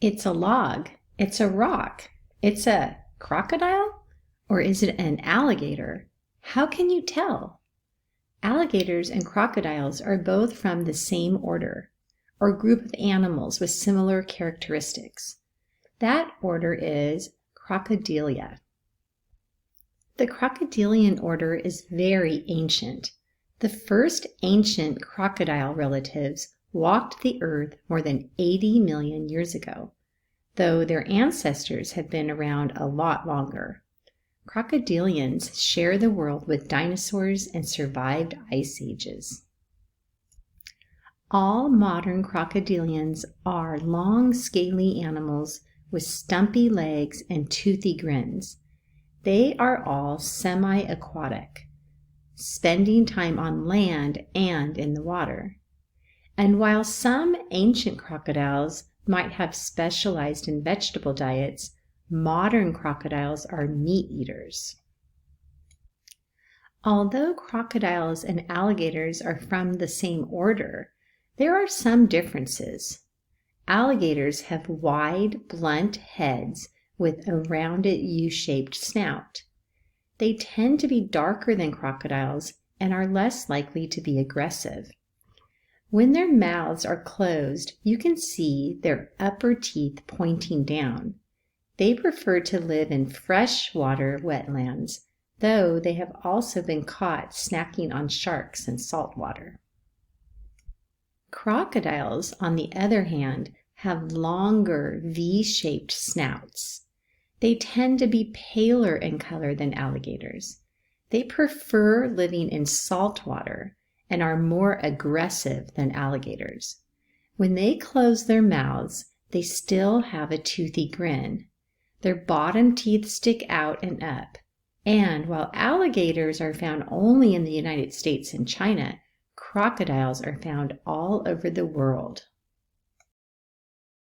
It's a log. It's a rock. It's a crocodile? Or is it an alligator? How can you tell? Alligators and crocodiles are both from the same order, or group of animals with similar characteristics. That order is Crocodilia. The crocodilian order is very ancient. The first ancient crocodile relatives walked the earth more than 80 million years ago, though their ancestors have been around a lot longer. Crocodilians share the world with dinosaurs and survived ice ages. All modern crocodilians are long, scaly animals with stumpy legs and toothy grins. They are all semi-aquatic, spending time on land and in the water. And while some ancient crocodiles might have specialized in vegetable diets, modern crocodiles are meat eaters. Although crocodiles and alligators are from the same order, there are some differences. Alligators have wide, blunt heads with a rounded U-shaped snout. They tend to be darker than crocodiles and are less likely to be aggressive. When their mouths are closed, you can see their upper teeth pointing down. They prefer to live in freshwater wetlands, though they have also been caught snacking on sharks in saltwater. Crocodiles, on the other hand, have longer V-shaped snouts. They tend to be paler in color than alligators. They prefer living in salt water and are more aggressive than alligators. When they close their mouths, they still have a toothy grin. Their bottom teeth stick out and up. And while alligators are found only in the United States and China, crocodiles are found all over the world.